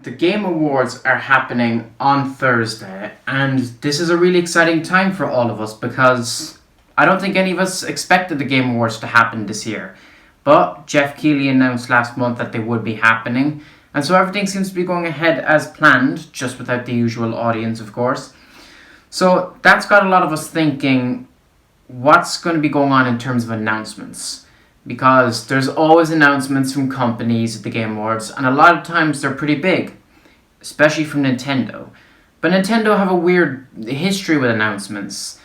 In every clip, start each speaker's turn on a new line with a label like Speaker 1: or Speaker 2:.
Speaker 1: The Game Awards are happening on Thursday, and this is a really exciting time for all of us because I don't think any of us expected the Game Awards to happen this year. But Jeff Keighley announced last month that they would be happening, and so everything seems to be going ahead as planned, just without the usual audience, of course. So that's got a lot of us thinking, what's going to be going on in terms of announcements? Because there's always announcements from companies at the Game Awards, and a lot of times they're pretty big, especially from Nintendo. But Nintendo have a weird history with announcements.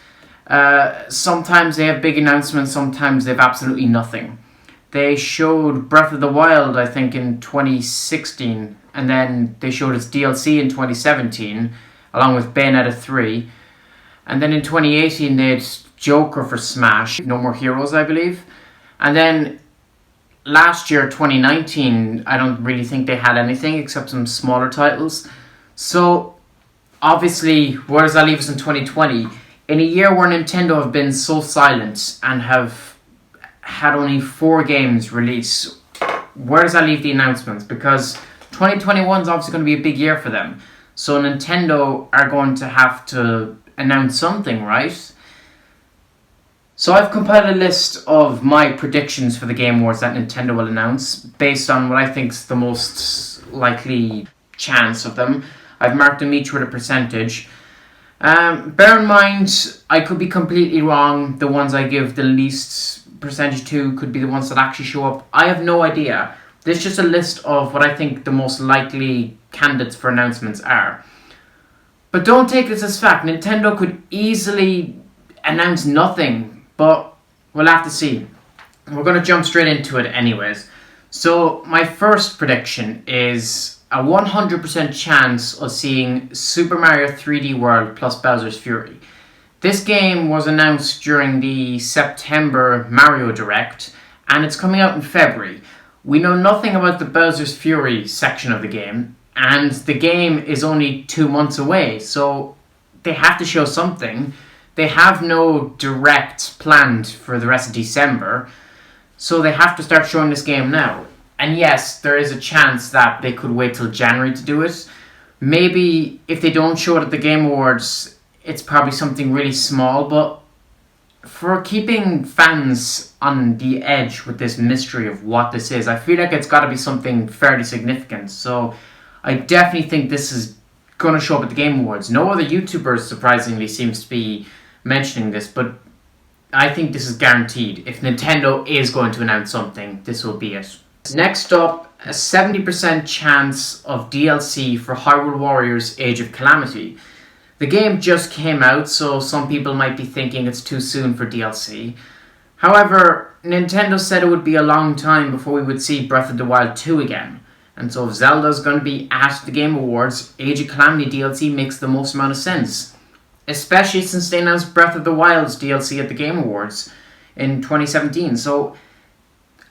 Speaker 1: Sometimes they have big announcements, sometimes they have absolutely nothing. They showed Breath of the Wild, I think, in 2016, and then they showed its DLC in 2017, along with Bayonetta 3. And then in 2018 they had Joker for Smash, No More Heroes, I believe. And then last year, 2019, I don't really think they had anything except some smaller titles. So, obviously, where does that leave us in 2020? In a year where Nintendo have been so silent and have had only 4 games release, where does that leave the announcements? Because 2021 is obviously going to be a big year for them. So Nintendo are going to have to announce something, right? So I've compiled a list of my predictions for the Game Awards that Nintendo will announce based on what I think is the most likely chance of them. I've marked them each with a percentage. Bear in mind, I could be completely wrong. The ones I give the least percentage to could be the ones that actually show up. I have no idea. This is just a list of what I think the most likely candidates for announcements are. But don't take this as fact. Nintendo could easily announce nothing. But we'll have to see. We're going to jump straight into it anyways. So my first prediction is a 100% chance of seeing Super Mario 3D World plus Bowser's Fury. This game was announced during the September Mario Direct, and it's coming out in February. We know nothing about the Bowser's Fury section of the game, and the game is only 2 months away, so they have to show something. They have no direct planned for the rest of December, so they have to start showing this game now. And yes, there is a chance that they could wait till January to do it. Maybe if they don't show it at the Game Awards, it's probably something really small, but for keeping fans on the edge with this mystery of what this is, I feel like it's got to be something fairly significant. So I definitely think this is going to show up at the Game Awards. No other YouTubers, surprisingly, seems to be mentioning this, but I think this is guaranteed. If Nintendo is going to announce something, this will be it. Next up, a 70% chance of DLC for Hyrule Warriors Age of Calamity. The game just came out, so some people might be thinking it's too soon for DLC. However, Nintendo said it would be a long time before we would see Breath of the Wild 2 again. And so if Zelda's going to be at the Game Awards, Age of Calamity DLC makes the most amount of sense. Especially since they announced Breath of the Wild's DLC at the Game Awards in 2017. So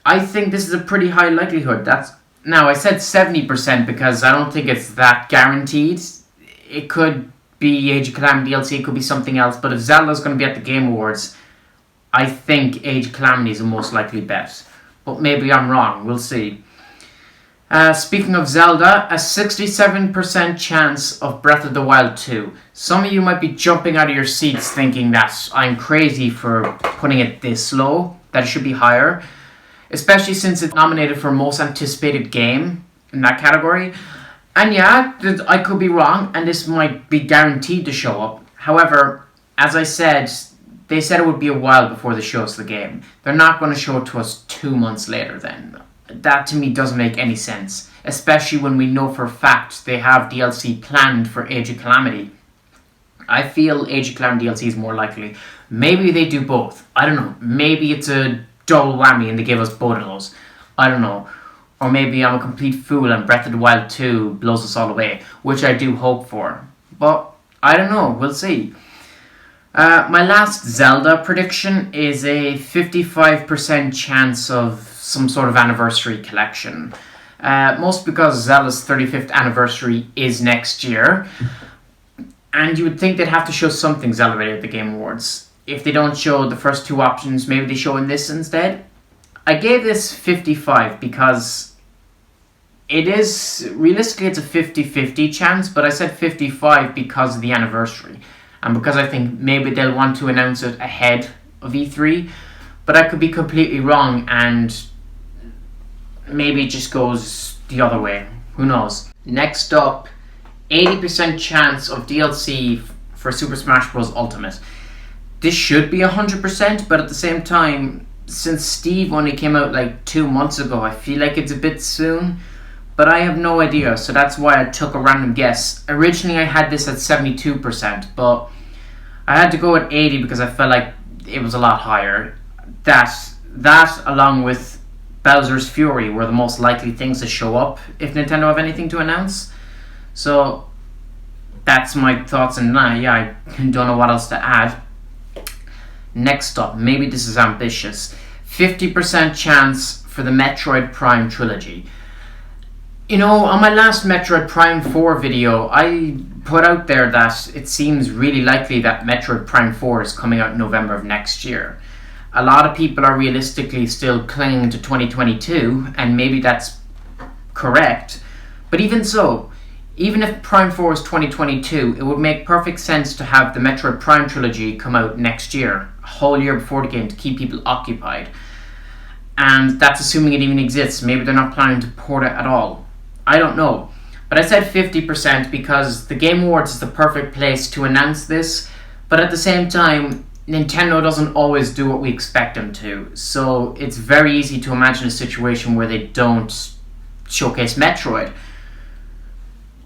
Speaker 1: I think this is a pretty high likelihood. Now, I said 70% because I don't think it's that guaranteed. It could be Age of Calamity DLC, it could be something else. But if Zelda's going to be at the Game Awards, I think Age of Calamity is the most likely bet. But maybe I'm wrong. We'll see. Speaking of Zelda, a 67% chance of Breath of the Wild 2. Some of you might be jumping out of your seats thinking that I'm crazy for putting it this low, that it should be higher, especially since it's nominated for most anticipated game in that category. And yeah, I could be wrong, and this might be guaranteed to show up. However, as I said, they said it would be a while before they show us the game. They're not going to show it to us 2 months later then. That to me doesn't make any sense, especially when we know for a fact they have DLC planned for Age of Calamity. I feel Age of Calamity DLC is more likely. Maybe they do both. I don't know. Maybe it's a double whammy and they give us both of those. I don't know. Or maybe I'm a complete fool and Breath of the Wild 2 blows us all away, which I do hope for. But I don't know. We'll see. My last Zelda prediction is a 55% chance of some sort of anniversary collection. Most because Zelda's 35th anniversary is next year. And you would think they'd have to show something Zelda-related at the Game Awards. If they don't show the first 2 options, maybe they show in this instead. I gave this 55 because It is, realistically, it's a 50-50 chance, but I said 55 because of the anniversary. And because I think maybe they'll want to announce it ahead of E3. But I could be completely wrong, and maybe it just goes the other way. Who knows? Next up, 80% chance of DLC for Super Smash Bros. Ultimate. This should be 100%, but at the same time, since Steve only came out like 2 months ago, I feel like it's a bit soon. But I have no idea, so that's why I took a random guess. Originally I had this at 72%, but I had to go at 80 because I felt like it was a lot higher. That along with Bowser's Fury were the most likely things to show up if Nintendo have anything to announce. So that's my thoughts on that. Yeah, I don't know what else to add. Next up, maybe this is ambitious. 50% chance for the Metroid Prime trilogy. You know, on my last Metroid Prime 4 video, I put out there that it seems really likely that Metroid Prime 4 is coming out in November of next year. A lot of people are realistically still clinging to 2022, and maybe that's correct. But even so, even if Prime 4 is 2022, it would make perfect sense to have the Metroid Prime trilogy come out next year, a whole year before the game, to keep people occupied. And that's assuming it even exists. Maybe they're not planning to port it at all. I don't know. But I said 50% because the Game Awards is the perfect place to announce this. But at the same time, Nintendo doesn't always do what we expect them to. So it's very easy to imagine a situation where they don't showcase Metroid.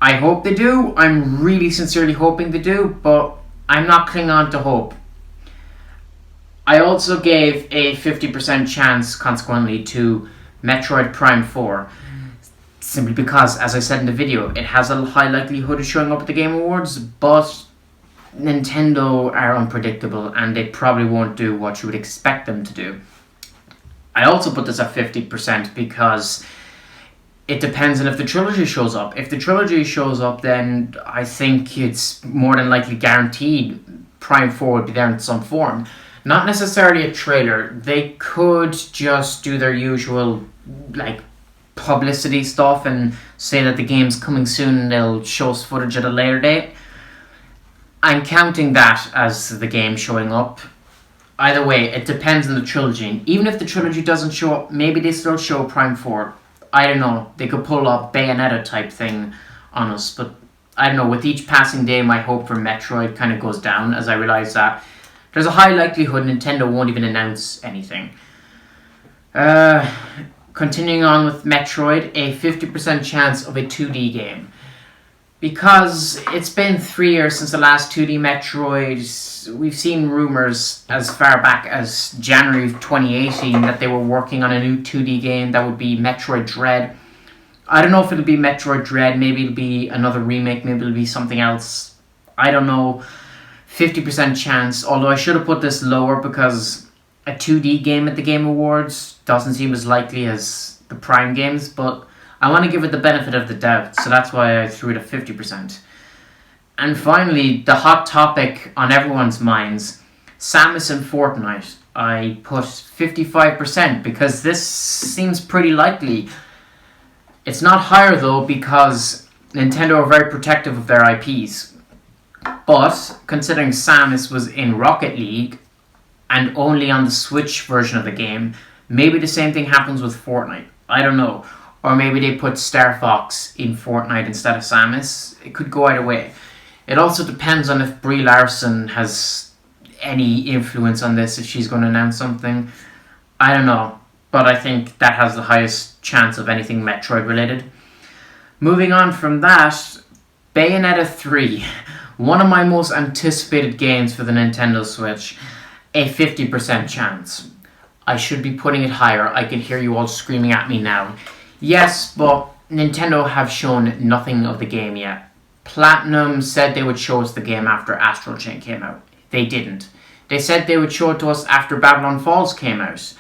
Speaker 1: I hope they do. I'm really sincerely hoping they do, but I'm not clinging on to hope. I also gave a 50% chance, consequently, to Metroid Prime 4. Simply because, as I said in the video, it has a high likelihood of showing up at the Game Awards, but Nintendo are unpredictable and they probably won't do what you would expect them to do. I also put this at 50% because it depends on if the trilogy shows up. If the trilogy shows up, then I think it's more than likely guaranteed Prime 4 would be there in some form. Not necessarily a trailer. They could just do their usual, publicity stuff and say that the game's coming soon and they'll show us footage at a later date. I'm counting that as the game showing up. Either way, it depends on the trilogy. And even if the trilogy doesn't show up, maybe they still show Prime 4. I don't know. They could pull up Bayonetta type thing on us. But I don't know. With each passing day, my hope for Metroid kind of goes down as I realize that there's a high likelihood Nintendo won't even announce anything. Continuing on with Metroid, a 50% chance of a 2D game. Because it's been 3 years since the last 2D Metroid, we've seen rumours as far back as January of 2018 that they were working on a new 2D game that would be Metroid Dread. I don't know if it'll be Metroid Dread, maybe it'll be another remake, maybe it'll be something else. I don't know. 50% chance, although I should have put this lower because a 2D game at the Game Awards doesn't seem as likely as the Prime games, but I want to give it the benefit of the doubt, so that's why I threw it at 50%. And finally, the hot topic on everyone's minds, Samus and Fortnite. I put 55% because this seems pretty likely. It's not higher though because Nintendo are very protective of their IPs. But considering Samus was in Rocket League and only on the Switch version of the game, maybe the same thing happens with Fortnite. I don't know. Or maybe they put Star Fox in Fortnite instead of Samus. It could go either way. It also depends on if Brie Larson has any influence on this, if she's going to announce something. I don't know. But I think that has the highest chance of anything Metroid related. Moving on from that, Bayonetta 3. One of my most anticipated games for the Nintendo Switch. A 50% chance. I should be putting it higher. I can hear you all screaming at me now. Yes, but Nintendo have shown nothing of the game yet. Platinum said they would show us the game after Astral Chain came out. They didn't. They said they would show it to us after Babylon Falls came out.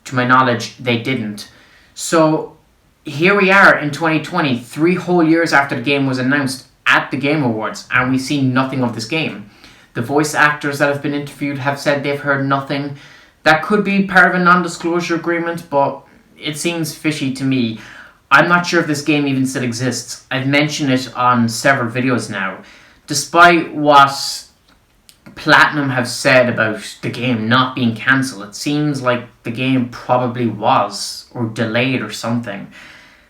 Speaker 1: To my knowledge, they didn't. So, here we are in 2020, 3 whole years after the game was announced at the Game Awards, and we've seen nothing of this game. The voice actors that have been interviewed have said they've heard nothing. That could be part of a non-disclosure agreement, but it seems fishy to me. I'm not sure if this game even still exists. I've mentioned it on several videos now. Despite what Platinum have said about the game not being cancelled, it seems like the game probably was, or delayed or something.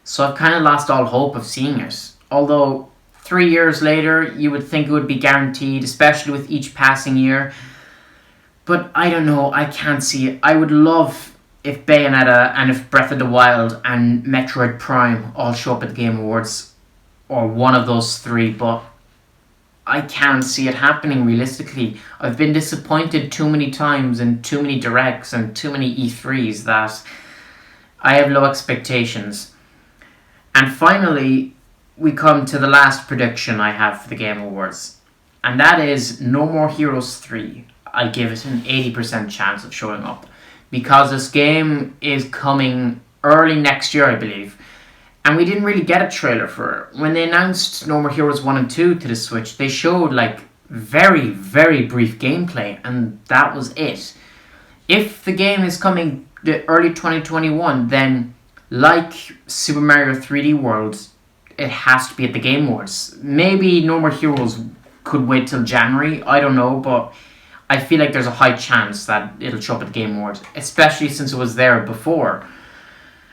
Speaker 1: So I've kind of lost all hope of seeing it. Although 3 years later, you would think it would be guaranteed, especially with each passing year. But I don't know, I can't see it. I would love if Bayonetta and if Breath of the Wild and Metroid Prime all show up at the Game Awards, or one of those three, but I can't see it happening realistically. I've been disappointed too many times in too many directs and too many E3s that I have low expectations. And finally, we come to the last prediction I have for the Game Awards, and that is No More Heroes 3. I give it an 80% chance of showing up, because this game is coming early next year, I believe. And we didn't really get a trailer for it. When they announced No More Heroes 1 and 2 to the Switch, they showed very, very brief gameplay, and that was it. If the game is coming the early 2021, then like Super Mario 3D World, it has to be at the Game Awards. Maybe No More Heroes could wait till January, I don't know, but I feel like there's a high chance that it'll show up at the Game Awards, especially since it was there before.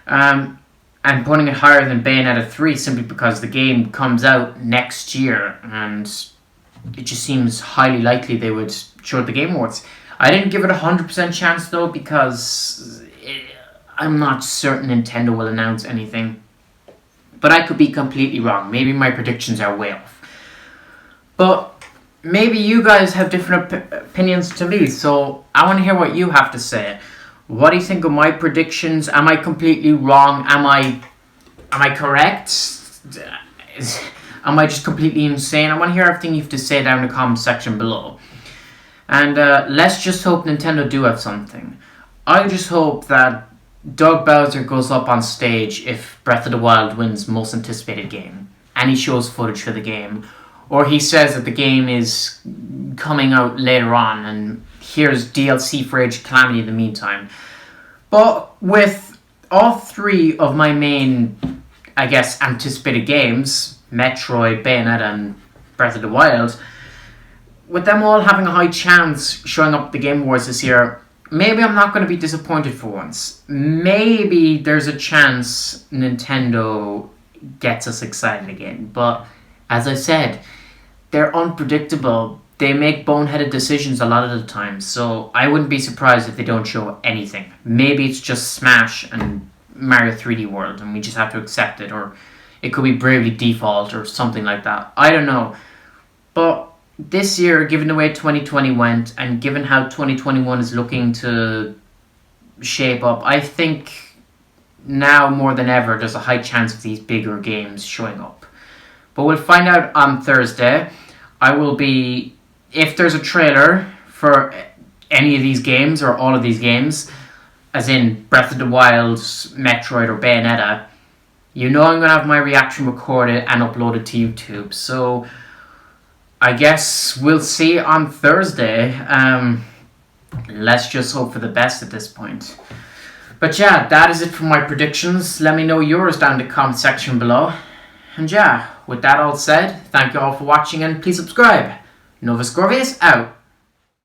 Speaker 1: And putting it higher than Bayonetta 3 simply because the game comes out next year, and it just seems highly likely they would show it at the Game Awards. I didn't give it a 100% chance though, because I'm not certain Nintendo will announce anything. But I could be completely wrong. Maybe my predictions are way off. But maybe you guys have different opinions to me, so I want to hear what you have to say. What do you think of my predictions? Am I completely wrong? Am I correct? Am I just completely insane? I want to hear everything you have to say down in the comment section below. And let's just hope Nintendo do have something. I just hope that Doug Bowser goes up on stage if Breath of the Wild wins Most Anticipated Game, and he shows footage for the game. Or he says that the game is coming out later on, and here's DLC for Age of Calamity in the meantime. But with all three of my main, I guess, anticipated games, Metroid, Bayonetta, and Breath of the Wild, with them all having a high chance showing up at the Game Awards this year, maybe I'm not going to be disappointed for once. Maybe there's a chance Nintendo gets us excited again. But as I said, they're unpredictable. They make boneheaded decisions a lot of the time, so I wouldn't be surprised if they don't show anything. Maybe it's just Smash and Mario 3D World, and we just have to accept it, or it could be Bravely Default or something like that. I don't know. But this year, given the way 2020 went, and given how 2021 is looking to shape up, I think now more than ever there's a high chance of these bigger games showing up. But we'll find out on Thursday. I will be, if there's a trailer for any of these games or all of these games, as in Breath of the Wild, Metroid, or Bayonetta, you know I'm going to have my reaction recorded and uploaded to YouTube. So I guess we'll see on Thursday. Let's just hope for the best at this point. But yeah, that is it for my predictions. Let me know yours down in the comment section below. And yeah, with that all said, thank you all for watching and please subscribe. Novus Gorvius out.